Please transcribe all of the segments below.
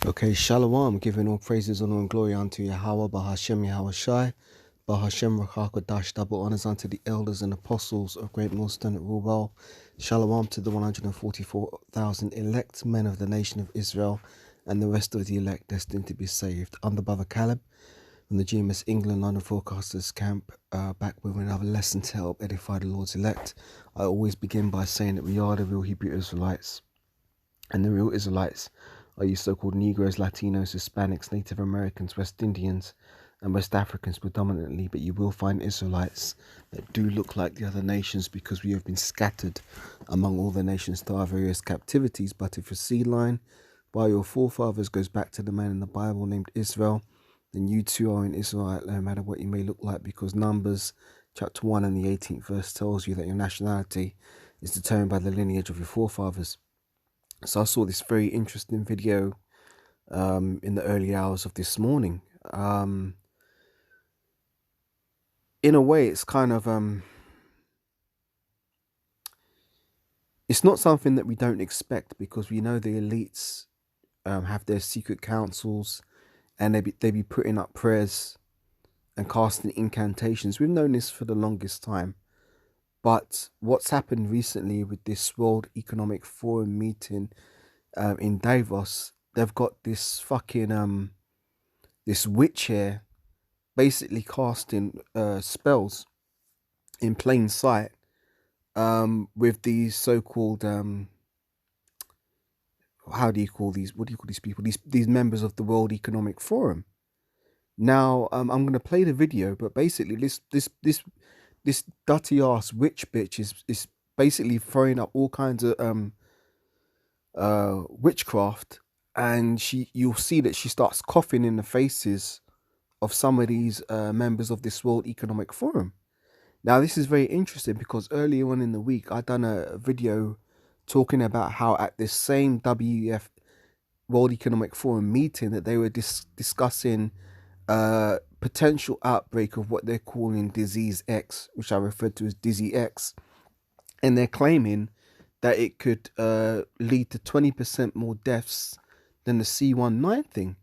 Okay, Shalom, giving all praises, honor, and glory unto Yahweh, Bahashem Yahweh Shai, Bahashem Rakakadash, double honors unto the elders and apostles of Great Millstone at Rubal. Shalom to the 144,000 elect men of the nation of Israel and the rest of the elect destined to be saved. I'm the Brother Caleb from the GMS England London Forecasters Camp, back with another lesson to help edify the Lord's elect. I always begin by saying that we are the real Hebrew Israelites, and the real Israelites are you so-called Negroes, Latinos, Hispanics, Native Americans, West Indians, and West Africans predominantly, but you will find Israelites that do look like the other nations because we have been scattered among all the nations to our various captivities. But if your seed line by your forefathers goes back to the man in the Bible named Israel, then you too are an Israelite, no matter what you may look like, because Numbers chapter 1 and the 18th verse tells you that your nationality is determined by the lineage of your forefathers. So I saw this very interesting video in the early hours of this morning. In a way, it's kind of it's not something that we don't expect, because we know the elites have their secret councils, and they be putting up prayers and casting incantations. We've known this for the longest time. But what's happened recently with this World Economic Forum meeting in Davos, they've got this fucking this witch here basically casting spells in plain sight with these so-called what do you call these people, these members of the World Economic Forum. Now I'm going to play the video, but basically this dirty ass witch bitch is basically throwing up all kinds of witchcraft, and you'll see that she starts coughing in the faces of some of these members of this World Economic Forum. Now this is very interesting because earlier on in the week I done a video talking about how at this same WEF World Economic Forum meeting that they were discussing potential outbreak of what they're calling disease X, which I referred to as Dizzy X, and they're claiming that it could lead to 20% more deaths than the C19 thing.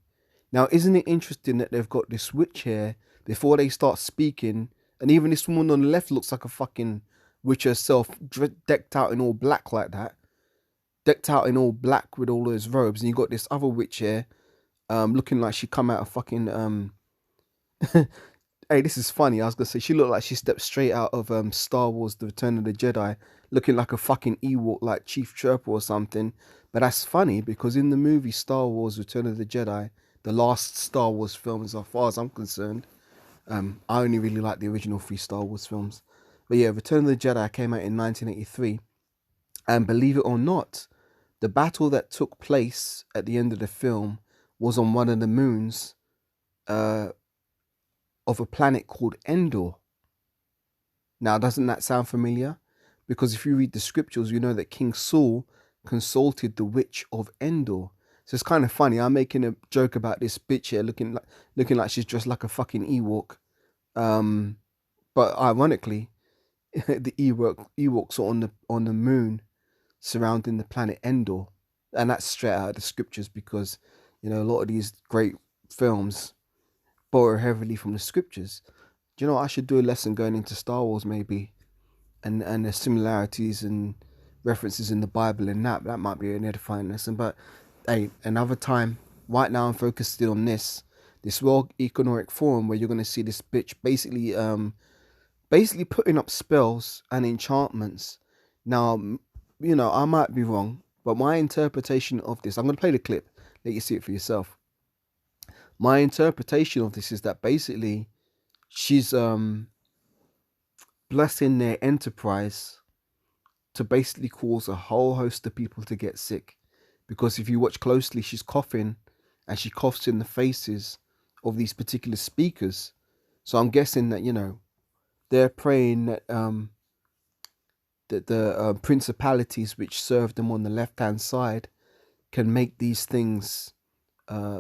Now, isn't it interesting that they've got this witch here before they start speaking, and even this woman on the left looks like a fucking witch herself, decked out in all black like that, decked out in all black with all those robes, and you got this other witch here looking like she come out of fucking hey, this is funny. I was gonna say she looked like she stepped straight out of Star Wars: The Return of the Jedi, looking like a fucking Ewok, like Chief Chirper or something. But that's funny because in the movie Star Wars: Return of the Jedi, the last Star Wars film, as far as I'm concerned, I only really like the original 3 Star Wars films. But yeah, Return of the Jedi came out in 1983, and believe it or not, the battle that took place at the end of the film was on one of the moons of a planet called Endor. Now, doesn't that sound familiar? Because if you read the scriptures, you know that King Saul consulted the witch of Endor. So it's kind of funny. I'm making a joke about this bitch here looking like she's dressed like a fucking Ewok. But ironically, the Ewoks are on the moon surrounding the planet Endor. And that's straight out of the scriptures, because, you know, a lot of these great films borrow heavily from the scriptures. Do you know what? I should do a lesson going into Star Wars maybe, and the similarities and references in the Bible, and that might be an edifying lesson. But hey, another time. Right now I'm focused on this World Economic Forum, where you're going to see this bitch basically putting up spells and enchantments. Now, you know, I might be wrong, but my interpretation of this, I'm going to play the clip, let you see it for yourself. My interpretation of this is that basically she's blessing their enterprise to basically cause a whole host of people to get sick. Because if you watch closely, she's coughing, and she coughs in the faces of these particular speakers. So I'm guessing that, you know, they're praying that the principalities which serve them on the left-hand side can make these things,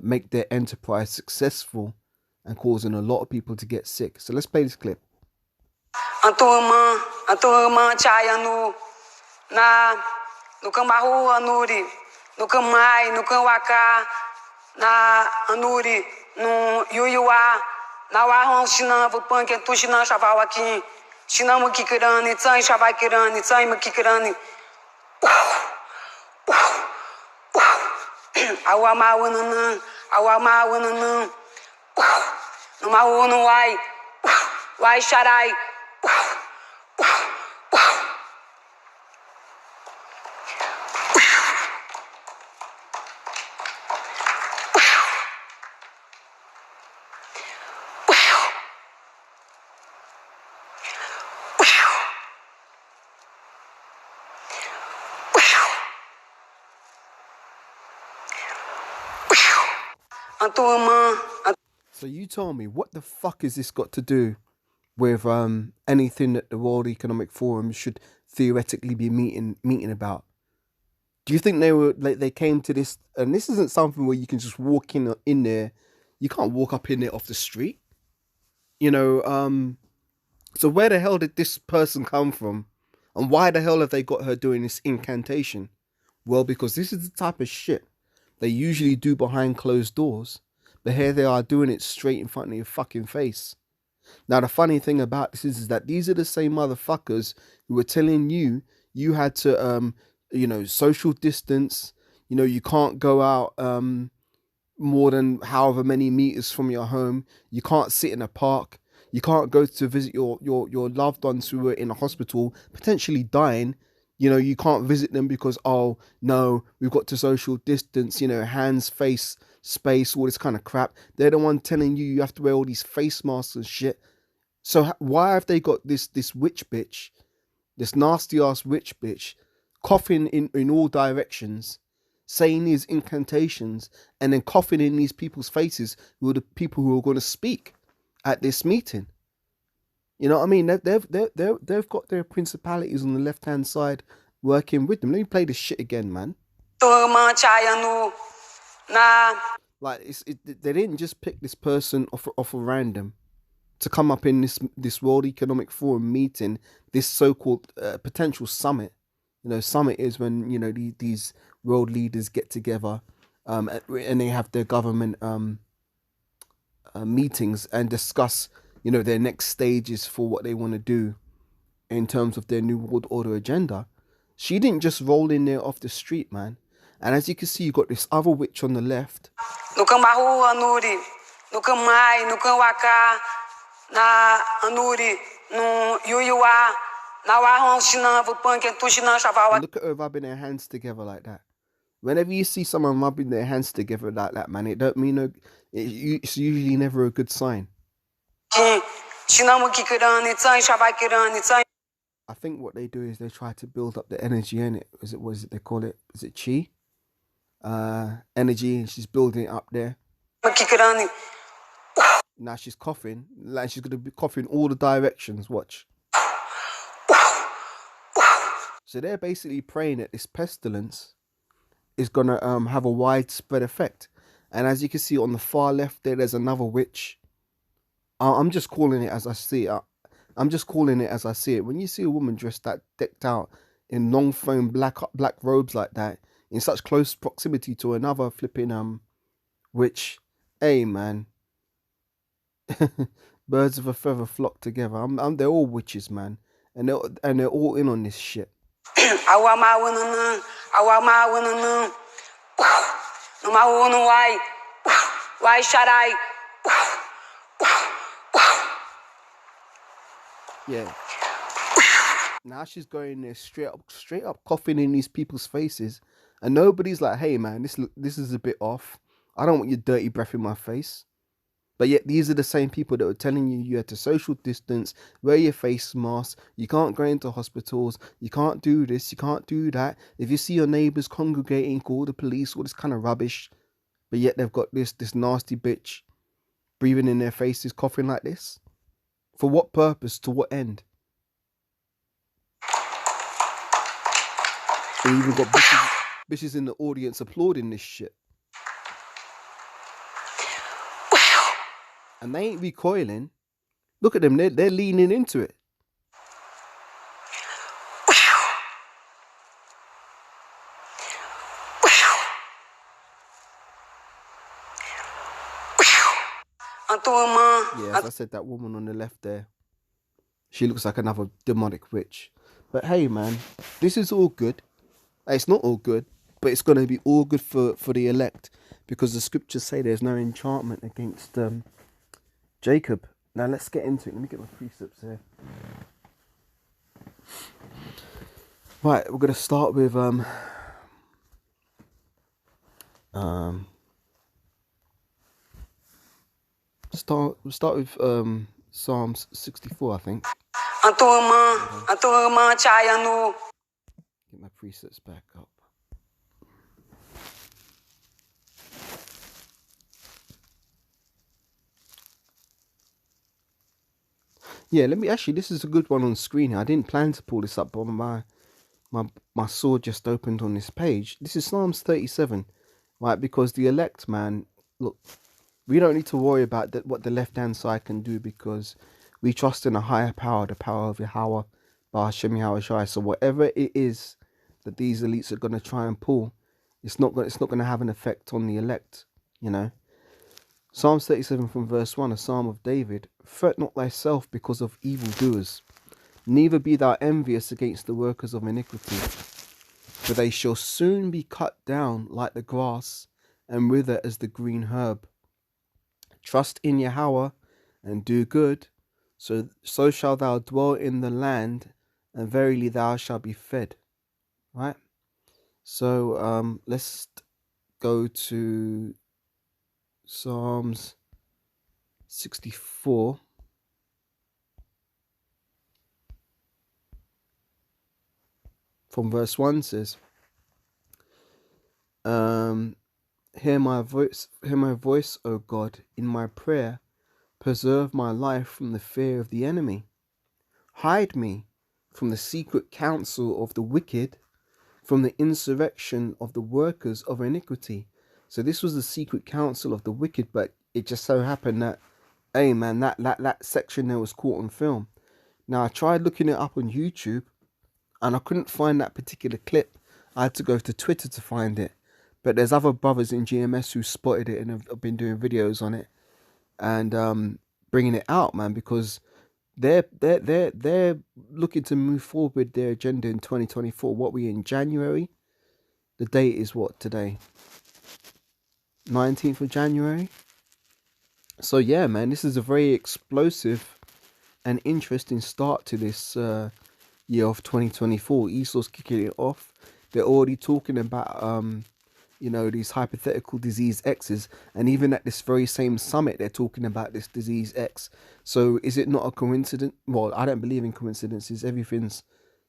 make their enterprise successful, and causing a lot of people to get sick. So let's play this clip. na anuri no yuyuwa na wa china vu punk tu china chaval aqui china mo kikirani tsai chaval kirani tsai mo kikirani awa ma wonana no ma wono wai sharai So you tell me, what the fuck has this got to do with anything that the World Economic Forum should theoretically be meeting about? Do you think they came to this, and this isn't something where you can just walk in there? You can't walk up in there off the street, you know. So where the hell did this person come from, and why the hell have they got her doing this incantation? Well, because this is the type of shit they usually do behind closed doors, but here they are doing it straight in front of your fucking face. Now, the funny thing about this is that these are the same motherfuckers who were telling you had to, social distance. You know, you can't go out more than however many meters from your home. You can't sit in a park. You can't go to visit your loved ones who are in a hospital, potentially dying. You know, you can't visit them because, oh, no, we've got to social distance, hands, face, space, all this kind of crap. They're the one telling you have to wear all these face masks and shit. So why have they got this witch bitch, this nasty ass witch bitch, coughing in all directions, saying these incantations, and then coughing in these people's faces who are the people who are going to speak at this meeting? You know what I mean? They've got their principalities on the left hand side working with them. Let me play this shit again, man. Like they didn't just pick this person off a random to come up in this World Economic Forum meeting, this so-called potential summit. You know, summit is when these world leaders get together, and they have their government meetings and discuss their next stages for what they want to do in terms of their new world order agenda. She didn't just roll in there off the street, man. And as you can see, you got this other witch on the left. Na anuri no yuyuwa na wa china vu punk tu china chaval. Look at her rubbing their hands together like that. Whenever you see someone rubbing their hands together like that, man, it don't mean it's usually never a good sign. I think what they do is they try to build up the energy in it. What is it they call it? Is it chi? Energy, and she's building it up there. Now she's coughing, like she's gonna be coughing all the directions. Watch. So they're basically praying that this pestilence is gonna have a widespread effect. And as you can see on the far left there's another witch. I'm just calling it as I see it. When you see a woman dressed that decked out in long flowing black robes like that, in such close proximity to another flipping witch, hey man, birds of a feather flock together. They're all witches, man, and they're all in on this shit. Yeah. Now she's going there straight up coughing in these people's faces, and nobody's like, "Hey man, this is a bit off. I don't want your dirty breath in my face." But yet these are the same people that were telling you had to social distance, wear your face mask, you can't go into hospitals, you can't do this, you can't do that. If you see your neighbours congregating, call the police, all this kind of rubbish. But yet they've got this nasty bitch breathing in their faces, coughing like this. For what purpose? To what end? And you even got bitches in the audience applauding this shit. And they ain't recoiling. Look at them, they're leaning into it. Yeah, as I said, that woman on the left there, she looks like another demonic witch. But hey, man, this is all good. It's not all good, but it's going to be all good for the elect, because the scriptures say there's no enchantment against Jacob. Now let's get into it. Let me get my precepts here. Right, we're going to start with we'll start with Psalms 64, I think. Get my presets back up. Yeah, let me actually. This is a good one on screen here. I didn't plan to pull this up, but my sword just opened on this page. This is Psalms 37, right? Because the elect, man, look, we don't need to worry about that what the left hand side can do, because we trust in a higher power, the power of Yahweh, Ba'ashem Yahweh Shai. So whatever it is that these elites are gonna try and pull, it's not gonna have an effect on the elect, you know. Psalms 37 from verse 1, a psalm of David. Fret not thyself because of evildoers, neither be thou envious against the workers of iniquity, for they shall soon be cut down like the grass, and wither as the green herb. Trust in Yahweh and do good, so shalt thou dwell in the land, and verily thou shalt be fed. Right? So let's go to Psalms 64. From verse 1 says, hear my voice, O God, in my prayer. Preserve my life from the fear of the enemy. Hide me from the secret counsel of the wicked, from the insurrection of the workers of iniquity. So this was the secret counsel of the wicked, but it just so happened that, hey man, that section there was caught on film. Now I tried looking it up on YouTube, and I couldn't find that particular clip. I had to go to Twitter to find it. But there's other brothers in GMS who spotted it and have been doing videos on it and bringing it out, man, because they're looking to move forward with their agenda in 2024. What we in January? The date is what today? 19th of January. So yeah, man, this is a very explosive and interesting start to this year of 2024. Esau's kicking it off. They're already talking about you know, these hypothetical disease X's, and even at this very same summit they're talking about this disease X. So is it not a coincidence? Well, I don't believe in coincidences. Everything's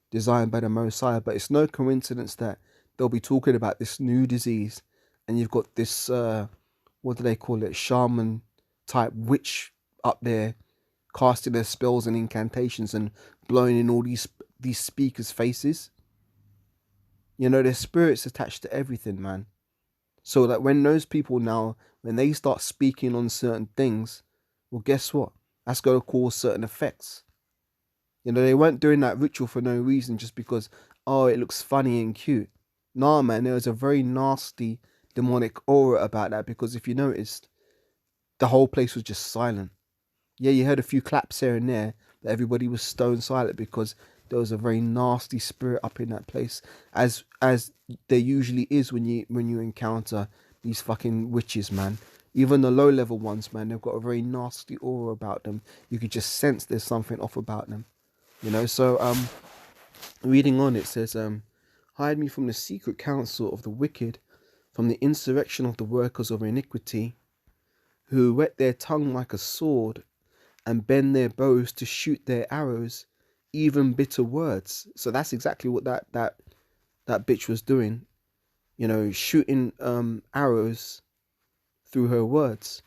designed by the Messiah, but it's no coincidence that they'll be talking about this new disease, and you've got this what do they call it, shaman type witch up there casting their spells and incantations and blowing in all these speakers' faces. You know, there's spirits attached to everything, man. So that when those people now, when they start speaking on certain things, well, guess what? That's going to cause certain effects. You know, they weren't doing that ritual for no reason, just because, oh, it looks funny and cute. Nah, man, there was a very nasty demonic aura about that, because if you noticed, the whole place was just silent. Yeah, you heard a few claps here and there, but everybody was stone silent, because there was a very nasty spirit up in that place, as there usually is when you encounter these fucking witches, man. Even the low level ones, man, they've got a very nasty aura about them. You could just sense there's something off about them, you know. So reading on, it says, hide me from the secret counsel of the wicked, from the insurrection of the workers of iniquity, who whet their tongue like a sword and bend their bows to shoot their arrows, even bitter words. So that's exactly what that bitch was doing, you know, shooting arrows through her words,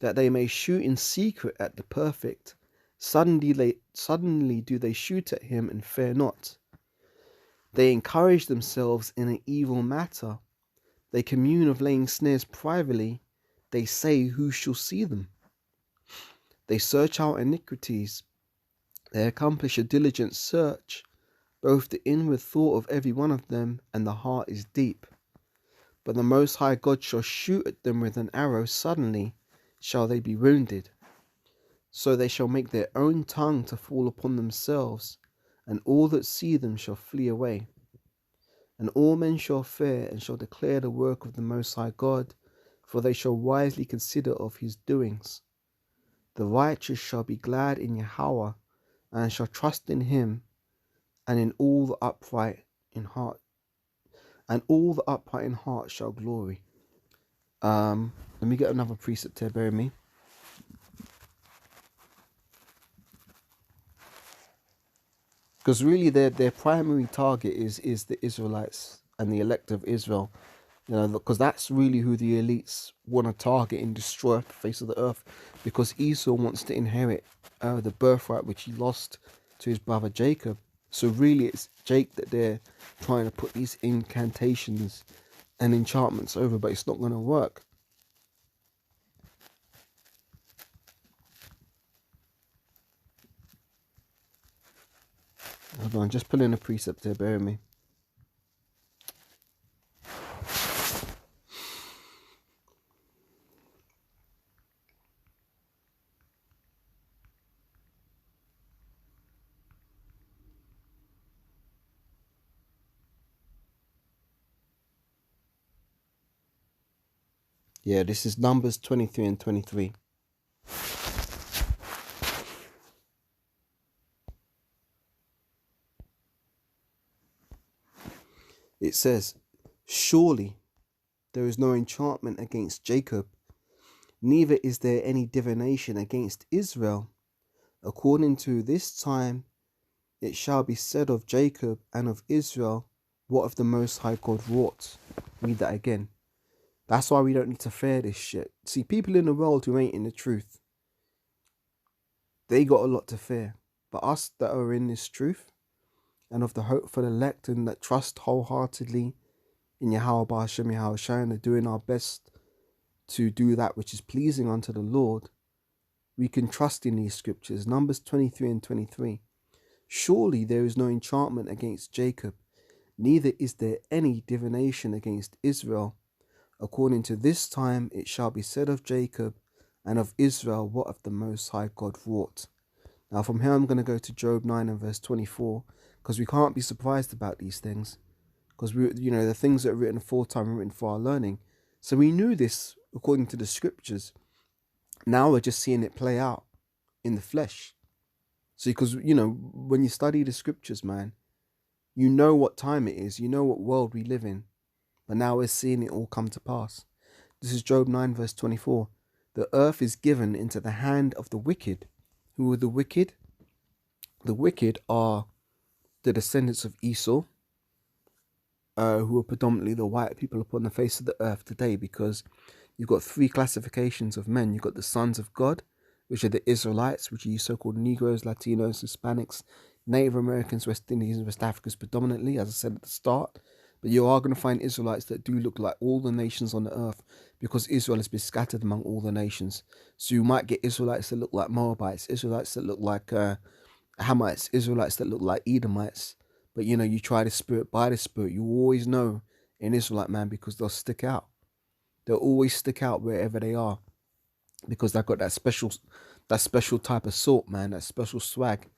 that they may shoot in secret at the perfect. Suddenly do they shoot at him and fear not. They encourage themselves in an evil matter. They commune of laying snares privately. They say, who shall see them? They search out iniquities. They accomplish a diligent search. Both the inward thought of every one of them and the heart is deep. But the Most High God shall shoot at them with an arrow suddenly. shall they be wounded. So they shall make their own tongue to fall upon themselves, and all that see them shall flee away. And all men shall fear and shall declare the work of the Most High God, for they shall wisely consider of his doings. The righteous shall be glad in Yahweh, and shall trust in him, and in all the upright in heart, and all the upright in heart shall glory. Let me get another precept here, bear with me. Because really their primary target is the Israelites and the elect of Israel. You know, because that's really who the elites want to target and destroy off the face of the earth. Because Esau wants to inherit the birthright which he lost to his brother Jacob. So really it's Jake that they're trying to put these incantations and enchantments over, but it's not going to work. Hold on, just pulling a precept here, bear with me. Yeah, this is Numbers 23 and 23. It says, surely there is no enchantment against Jacob, neither is there any divination against Israel. According to this time, it shall be said of Jacob and of Israel, what of the Most High God wrought. Read that again. That's why we don't need to fear this shit. See, people in the world who ain't in the truth, they got a lot to fear. But us that are in this truth and of the hopeful elect and that trust wholeheartedly in Yahweh Ba'ashem Yahweh Shai and are doing our best to do that which is pleasing unto the Lord, we can trust in these scriptures. Numbers 23 and 23. Surely there is no enchantment against Jacob, neither is there any divination against Israel. According to this time it shall be said of Jacob and of Israel, what of the Most High God wrought. Now from here I'm going to go to Job 9 and verse 24, because we can't be surprised about these things, because the things that are written aforetime are written for our learning. So we knew this according to the scriptures. Now we're just seeing it play out in the flesh. So because when you study the scriptures, man, you know what time it is, you know what world we live in, but now we're seeing it all come to pass. This is Job 9 verse 24. The earth is given into the hand of the wicked. Who are the wicked? The wicked are the descendants of Esau, who are predominantly the white people upon the face of the earth today, because you've got three classifications of men. You've got the sons of God, which are the Israelites, which are you so-called Negroes, Latinos, Hispanics, Native Americans, West Indians, West Africans predominantly, as I said at the start. But you are going to find Israelites that do look like all the nations on the earth, because Israel has been scattered among all the nations. So you might get Israelites that look like Moabites, Israelites that look like Hamites, Israelites that look like Edomites. But you try the spirit by the spirit, you always know an Israelite, man, because they'll stick out. They'll always stick out wherever they are, because they've got that special type of salt, man, that special swag,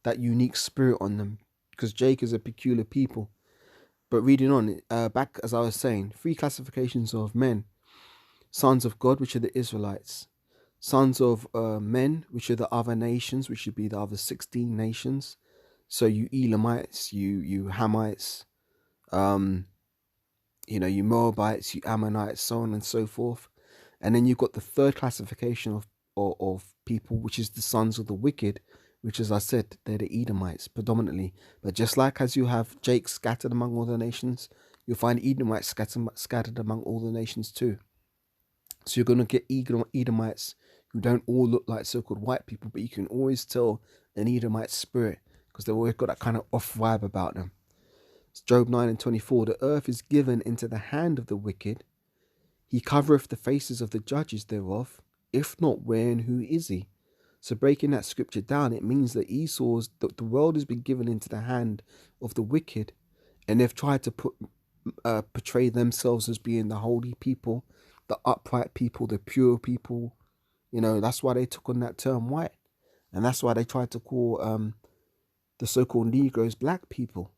that unique spirit on them, because Jake is a peculiar people. But reading on, back as I was saying, three classifications of men: sons of God, which are the Israelites; sons of men, which are the other nations, which should be the other 16 nations. So you Elamites, you Hamites, you Moabites, you Ammonites, so on and so forth. And then you've got the third classification of people, which is the sons of the wicked, which, as I said, they're the Edomites predominantly. But just like as you have Jake scattered among all the nations, you'll find Edomites scattered among all the nations too. So you're going to get Edomites who don't all look like so-called white people, but you can always tell an Edomite spirit, because they've always got that kind of off vibe about them. It's Job 9 and 24. The earth is given into the hand of the wicked. He covereth the faces of the judges thereof. If not, where and who is he? So breaking that scripture down, it means that the world has been given into the hand of the wicked, and they've tried to portray themselves as being the holy people, the upright people, the pure people, You know, that's why they took on that term white. And that's why they tried to call the so-called Negroes black people.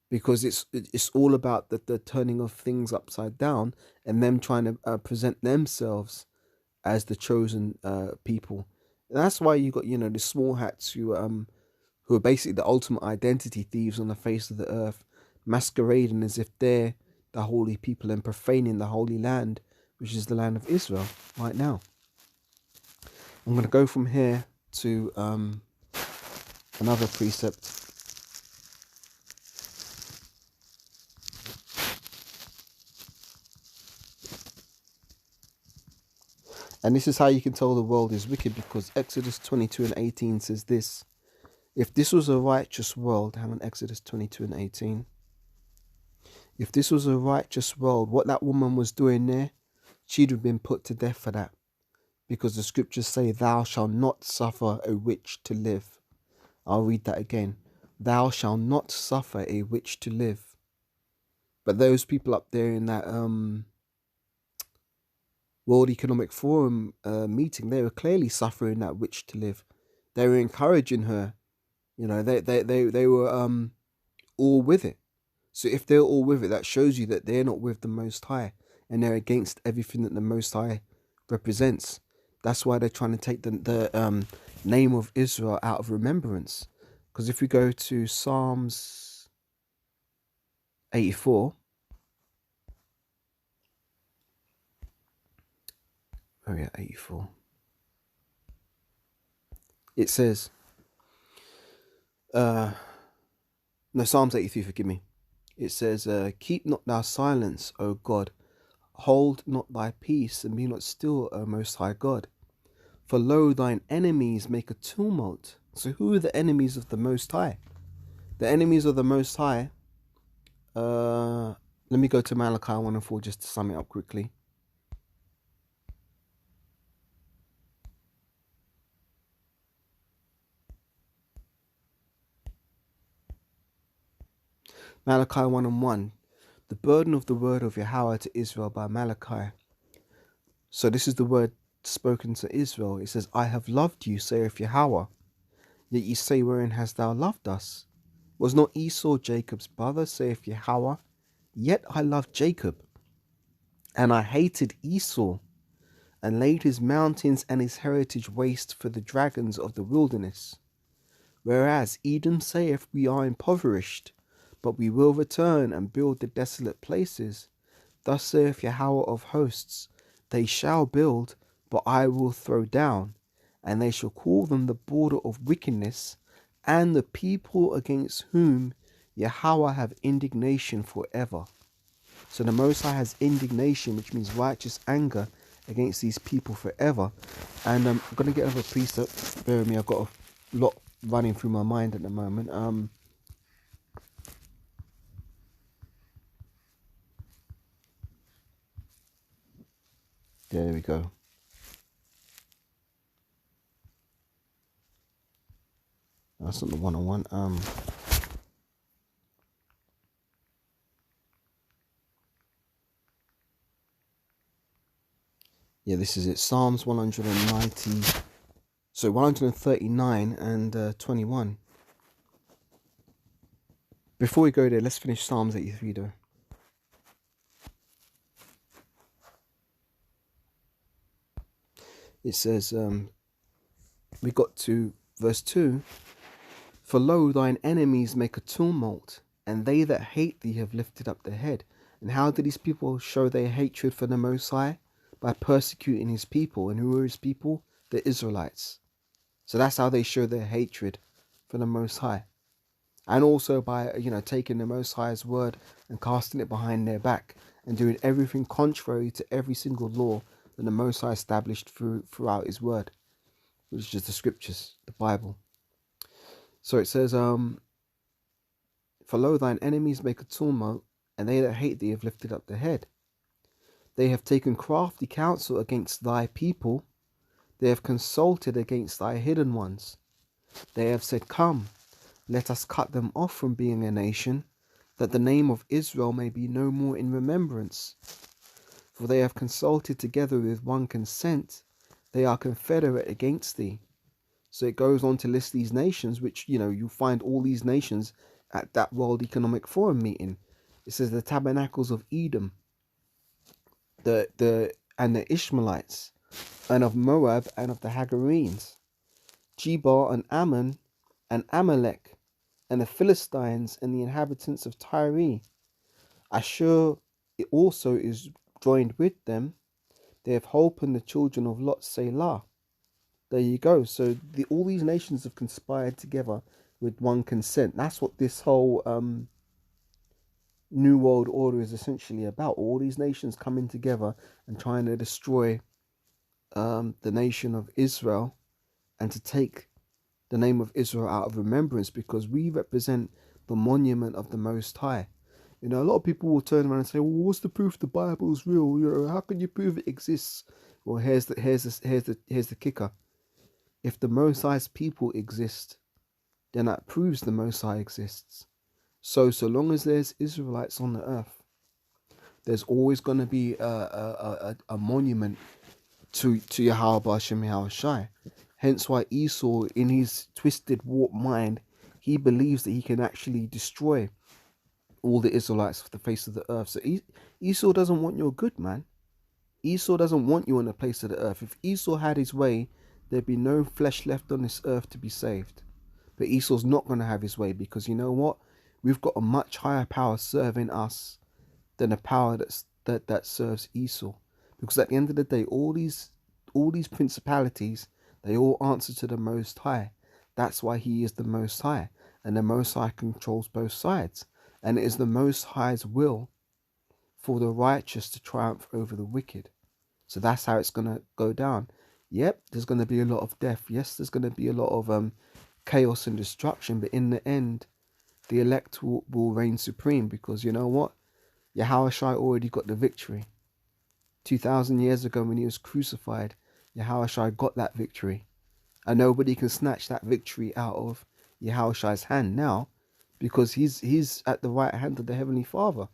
Because it's all about the turning of things upside down and them trying to present themselves as the chosen people. And that's why you got, you know, the small hats who are basically the ultimate identity thieves on the face of the earth, masquerading as if they're the holy people and profaning the holy land, which is the land of Israel right now. I'm going to go from here to another precept. And this is how you can tell the world is wicked, because Exodus 22 and 18 says this. If this was a righteous world, hang on, Exodus 22 and 18. If this was a righteous world, what that woman was doing there, she'd have been put to death for that. Because the scriptures say, thou shalt not suffer a witch to live. I'll read that again. Thou shalt not suffer a witch to live. But those people up there in that World Economic Forum meeting, they were clearly suffering that witch to live. They were encouraging her. You know, they were all with it. So if they're all with it, that shows you that they're not with the Most High, and they're against everything that the Most High represents. That's why they're trying to take the name of Israel out of remembrance. Because if we go to Psalms 84, oh yeah, 84. It says, no, Psalms 83, forgive me. It says, keep not thou silence, O God. Hold not thy peace, and be not still, O Most High God. For lo, thine enemies make a tumult. So who are the enemies of the Most High? The enemies of the Most High, let me go to Malachi 1 and 4 just to sum it up quickly. Malachi 1 and 1. The burden of the word of Yahweh to Israel by Malachi. So this is the word spoken to Israel. It says, I have loved you, saith Yahweh. Yet ye say, wherein hast thou loved us? Was not Esau Jacob's brother, saith Yahweh? Yet I loved Jacob, and I hated Esau, and laid his mountains and his heritage waste for the dragons of the wilderness. Whereas Edom saith, we are impoverished, but we will return and build the desolate places. Thus saith Yahweh of hosts, they shall build, but I will throw down, and they shall call them the border of wickedness, and the people against whom Yahweh have indignation forever. So the Most High has indignation, which means righteous anger against these people forever. And I'm going to get over a precept. Bear with me, I've got a lot running through my mind at the moment. There we go. That's not the one I want. Yeah, this is it. Psalms 190. So 139 and 21. Before we go there, let's finish Psalms 83 though. It says, we got to verse 2. For lo, thine enemies make a tumult, and they that hate thee have lifted up their head. And how do these people show their hatred for the Most High? By persecuting his people. And who are his people? The Israelites. So that's how they show their hatred for the Most High. And also by, taking the Most High's word and casting it behind their back and doing everything contrary to every single law that the Most High established throughout his word, which is just the scriptures, the Bible. So it says, for lo, thine enemies make a tumult, and they that hate thee have lifted up their head. They have taken crafty counsel against thy people. They have consulted against thy hidden ones. They have said, come, let us cut them off from being a nation, that the name of Israel may be no more in remembrance. For they have consulted together with one consent. they are confederate against thee. So it goes on to list these nations, which, you find all these nations at that World Economic Forum meeting. It says the tabernacles of Edom, the and the Ishmaelites, and of Moab and of the Hagarenes, Jebal and Ammon and Amalek, and the Philistines and the inhabitants of Tyre. Ashur it also is joined with them. They have holpen the children of Lot Selah. There you go. So all these nations have conspired together with one consent. That's what this whole New World Order is essentially about. All these nations coming together and trying to destroy the nation of Israel, and to take the name of Israel out of remembrance, because we represent the monument of the Most High. A lot of people will turn around and say, "Well, what's the proof the Bible is real? How can you prove it exists?" Well, here's the kicker. If the Most High's people exist, then that proves the Most High exists. So long as there's Israelites on the earth, there's always going to be a monument to Yahweh Hashem Yahushai. Hence why Esau, in his twisted, warped mind, he believes that he can actually destroy all the Israelites off the face of the earth. So Esau doesn't want your good, man. Esau doesn't want you on the place of the earth. If Esau had his way, there'd be no flesh left on this earth to be saved. But Esau's not going to have his way, because you know what? We've got a much higher power serving us than a power that serves Esau. Because at the end of the day, all these principalities, they all answer to the Most High. That's why he is the Most High. And the Most High controls both sides. And it is the Most High's will for the righteous to triumph over the wicked. So that's how it's going to go down. Yep, there's going to be a lot of death. Yes, there's going to be a lot of chaos and destruction. But in the end, the elect will reign supreme, because you know what? Yahushua already got the victory. 2,000 years ago when he was crucified, Yahushua got that victory. And nobody can snatch that victory out of Yahushua's hand now, because he's at the right hand of the Heavenly Father.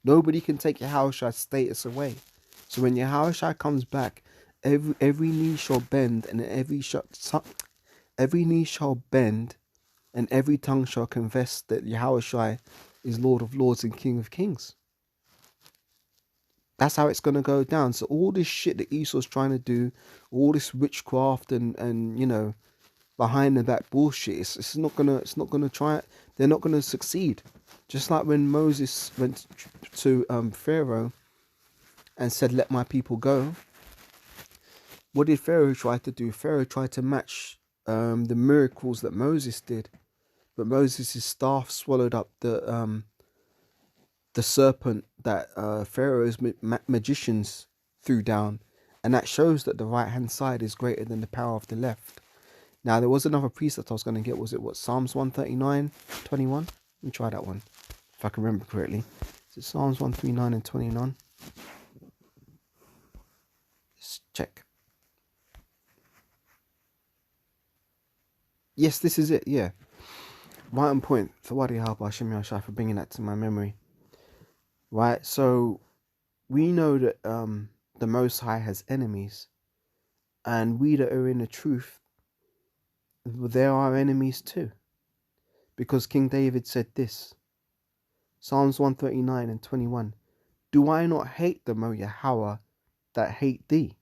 Nobody can take Yahushua's status away. So when Yahushua comes back, every knee shall bend, and every knee shall bend, and every tongue shall confess that Yahushua is Lord of Lords and King of Kings. That's how it's going to go down. So all this shit that Esau's trying to do, all this witchcraft and behind the back bullshit, it's not gonna try it. They're not gonna succeed. Just like when Moses went to Pharaoh and said, "Let my people go." What did Pharaoh try to do? Pharaoh tried to match the miracles that Moses did, but Moses' staff swallowed up the serpent that Pharaoh's magicians threw down, and that shows that the right hand side is greater than the power of the left. Now there was another precept I was going to get. Was it Psalms 139:21? Let me try that one, if I can remember correctly. Is it Psalms 139 and 29? Let's check. Yes, this is it. Yeah, right on point. Thawadi Harba Hashem Yashai for bringing that to my memory. Right, so we know that the Most High has enemies, and we that are in the truth, there are enemies too. Because King David said this, Psalms 139 and 21, "Do I not hate them, O Yahweh, that hate thee?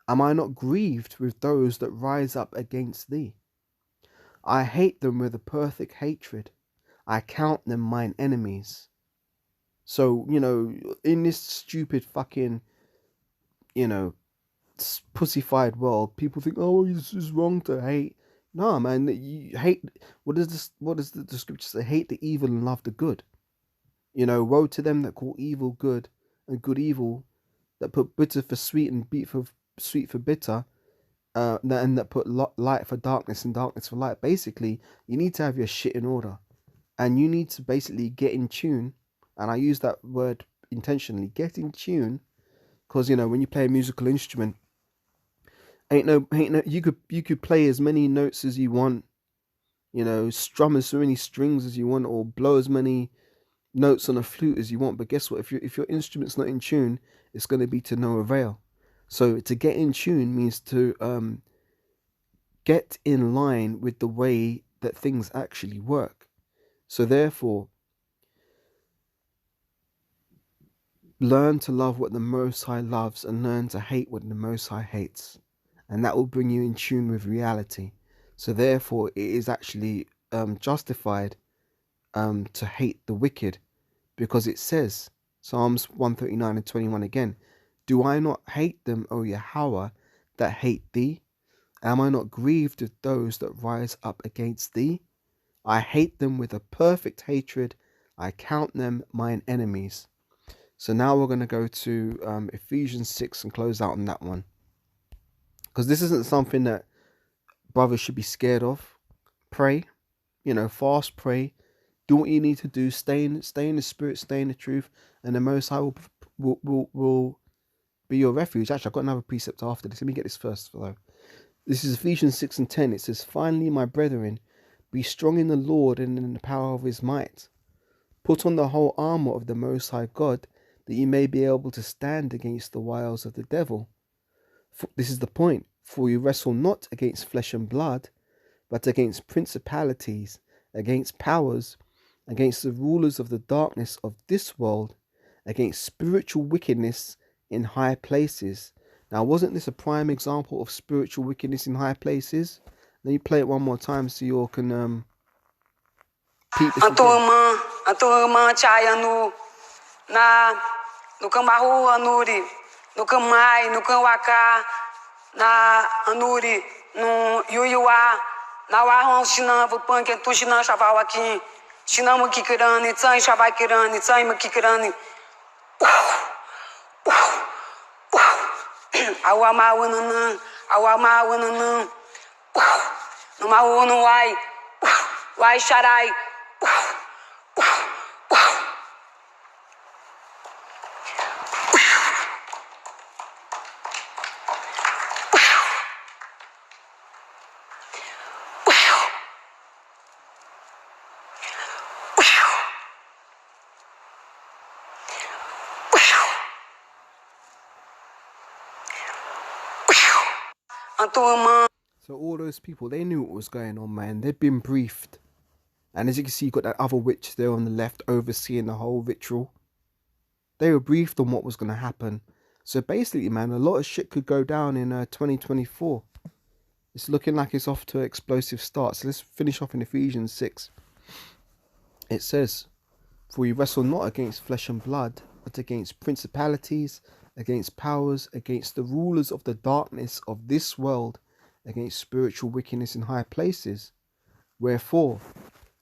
Am I not grieved with those that rise up against thee? I hate them with a perfect hatred. I count them mine enemies." So, in this stupid fucking, pussified world, people think, "Oh, it's wrong to hate." No, man, you hate. What does the scripture say? Hate the evil and love the good. Woe to them that call evil good and good evil, that put bitter for sweet and sweet for bitter, and that put light for darkness and darkness for light. Basically, you need to have your shit in order, and you need to basically get in tune. And I use that word intentionally, get in tune, because when you play a musical instrument, ain't no you could play as many notes as you want, strum as many strings as you want, or blow as many notes on a flute as you want. But guess what? If your instrument's not in tune, it's going to be to no avail. So to get in tune means to get in line with the way that things actually work. So therefore, learn to love what the Most High loves and learn to hate what the Most High hates. And that will bring you in tune with reality. So therefore, it is actually justified to hate the wicked, because it says, Psalms 139 and 21 again, do I not hate them, O Yahweh, that hate thee? Am I not grieved with those that rise up against thee? I hate them with a perfect hatred. I count them mine enemies. So now we're going to go to Ephesians 6 and close out on that one. Because this isn't something that brothers should be scared of. Pray, fast, pray. Do what you need to do. Stay in the spirit, stay in the truth, and the Most High will be your refuge. Actually, I've got another precept after this. Let me get this first, though. This is Ephesians 6 and 10. It says, finally, my brethren, be strong in the Lord and in the power of his might. Put on the whole armor of the Most High God, that ye may be able to stand against the wiles of the devil. This is the point. For you wrestle not against flesh and blood, but against principalities, against powers, against the rulers of the darkness of this world, against spiritual wickedness in high places. Now, wasn't this a prime example of spiritual wickedness in high places? Let me play it one more time so you all can peep this again. A tua irmã Chaya no Cambarru, Anuri, no Camai, no Camwacá, na Anuri, no Yuyuá, na Warron, Chinambo, Panquetu, Chinam, Chaval aqui, Chinamo Kikirani, Tsai, Chavai Kirani, Tsai, Makikirani. Awama Wananã, Awama Wananã, no Maú, no Wai, Wai Charai. So all those people, they knew what was going on, man. They'd been briefed. And as you can see, you got that other witch there on the left overseeing the whole ritual. They were briefed on what was going to happen. So basically, man, a lot of shit could go down in 2024. It's looking like it's off to an explosive start. So let's finish off in Ephesians 6. It says, for we wrestle not against flesh and blood, but against principalities, against powers, against the rulers of the darkness of this world, against spiritual wickedness in high places. Wherefore,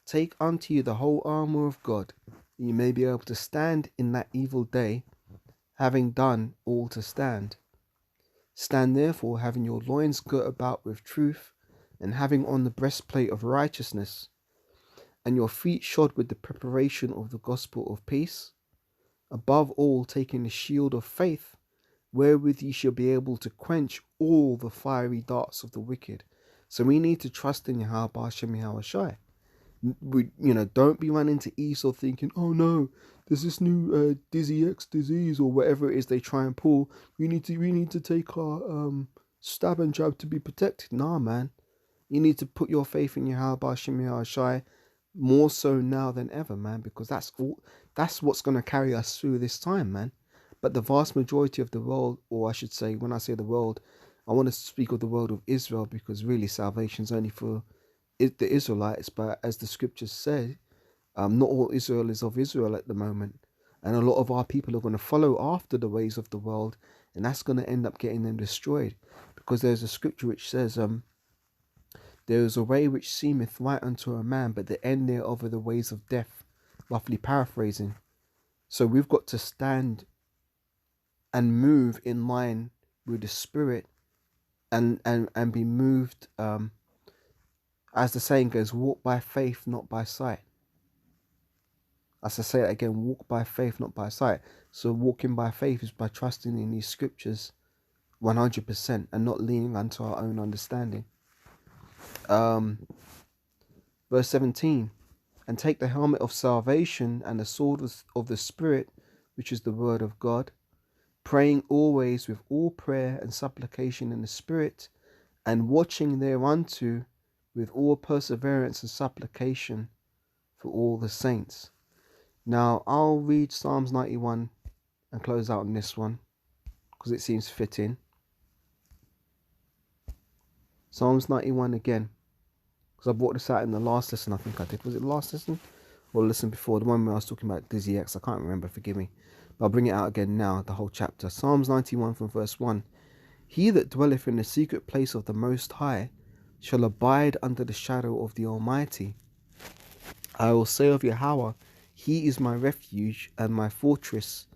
take unto you the whole armour of God, that you may be able to stand in that evil day, having done all to stand. Stand therefore, having your loins girt about with truth, and having on the breastplate of righteousness, and your feet shod with the preparation of the gospel of peace. Above all, taking the shield of faith, wherewith ye shall be able to quench all the fiery darts of the wicked. So we need to trust in Yahweh Hashem Yahweh Shai. Don't be running to Esau thinking, oh no, there's this new Dizzy X disease or whatever it is they try and pull. We need to take our stab and jab to be protected. Nah, man. You need to put your faith in Yahweh Hashem Yahweh Shai more so now than ever, man, because that's what's going to carry us through this time, man. But the vast majority of the world, or I should say, when I say the world, I want to speak of the world of Israel, because really salvation's only for the Israelites. But as the scriptures say, not all Israel is of Israel at the moment, and a lot of our people are going to follow after the ways of the world, and that's going to end up getting them destroyed, because there's a scripture which says, there is a way which seemeth right unto a man, but the end thereof are the ways of death. Roughly paraphrasing. So we've got to stand and move in line with the spirit, and be moved, as the saying goes, walk by faith, not by sight. As I say that again, walk by faith, not by sight. So walking by faith is by trusting in these scriptures 100% and not leaning unto our own understanding. Verse 17, and take the helmet of salvation and the sword of the Spirit, which is the word of God, praying always with all prayer and supplication in the Spirit, and watching thereunto with all perseverance and supplication for all the saints. Now, I'll read Psalms 91 and close out on this one because it seems fitting. Psalms 91 again, because I brought this out in the last lesson. I think I did. Was it the last lesson or the lesson before? The one where I was talking about Dizzy X. I can't remember, forgive me. But I'll bring it out again now, the whole chapter. Psalms 91 from verse 1. He that dwelleth in the secret place of the Most High shall abide under the shadow of the Almighty. I will say of Yahweh, He is my refuge and my fortress,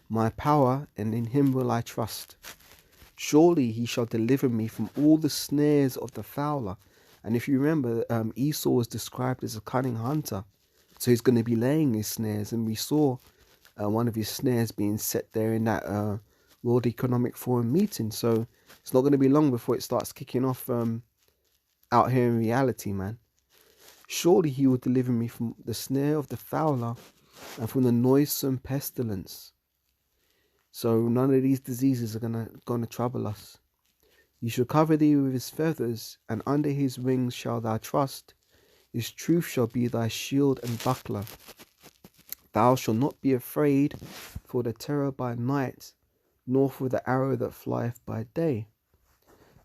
my power, and in Him will I trust. Surely He shall deliver me from all the snares of the fowler. And if you remember, Esau was described as a cunning hunter. So he's going to be laying his snares. And we saw one of his snares being set there in that World Economic Forum meeting. So it's not going to be long before it starts kicking off out here in reality, man. Surely He will deliver me from the snare of the fowler and from the noisome pestilence. So none of these diseases are gonna trouble us. You shall cover thee with His feathers, and under His wings shalt thou trust. His truth shall be thy shield and buckler. Thou shalt not be afraid for the terror by night, nor for the arrow that flieth by day,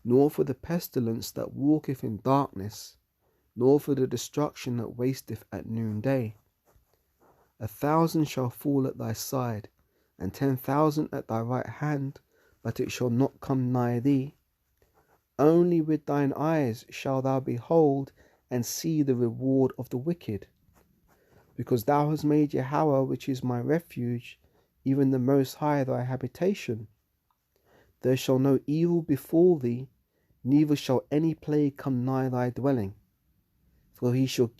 nor for the pestilence that walketh in darkness, nor for the destruction that wasteth at noonday. 1,000 shall fall at thy side, and 10,000 at thy right hand, but it shall not come nigh thee. Only with thine eyes shalt thou behold and see the reward of the wicked. Because thou hast made Yahweh, which is my refuge, even the Most High thy habitation. There shall no evil befall thee, neither shall any plague come nigh thy dwelling. For He shall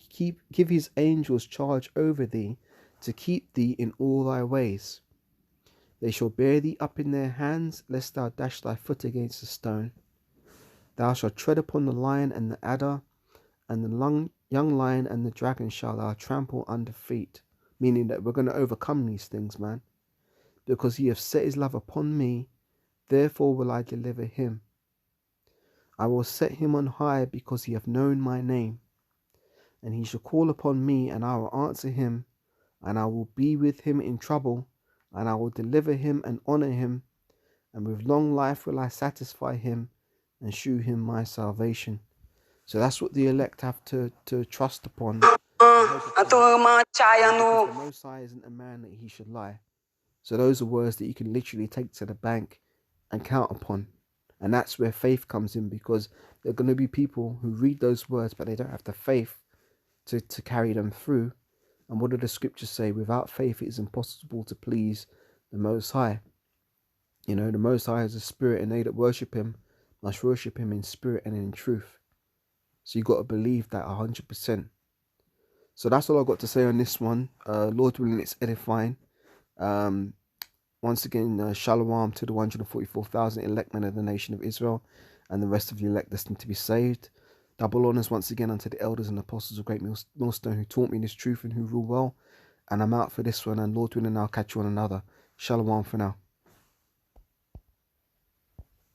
give His angels charge over thee, to keep thee in all thy ways. They shall bear thee up in their hands, lest thou dash thy foot against a stone. Thou shalt tread upon the lion and the adder, and the young lion and the dragon shall thou trample under feet. Meaning that we're going to overcome these things, man. Because He hath set His love upon me, therefore will I deliver him. I will set him on high, because he hath known my name. And he shall call upon me, and I will answer him, and I will be with him in trouble, and I will deliver him and honor him, and with long life will I satisfy him, and shew him my salvation. So that's what the elect have to trust upon. The Most High isn't a man that He should lie. So those are words that you can literally take to the bank and count upon. And that's where faith comes in, because there are going to be people who read those words, but they don't have the faith to carry them through. And what do the scriptures say? Without faith, it is impossible to please the Most High. You know, the Most High is a spirit, and they that worship Him must worship Him in spirit and in truth. So you got to believe that 100%. So that's all I've got to say on this one. Lord willing, it's edifying. Once again, shalom to the 144,000 elect men of the nation of Israel, and the rest of the elect destined to be saved. Double honours once again unto the elders and apostles of Great Millstone, who taught me this truth and who rule well. And I'm out for this one, and Lord willing, I'll catch you on another. Shalom for now.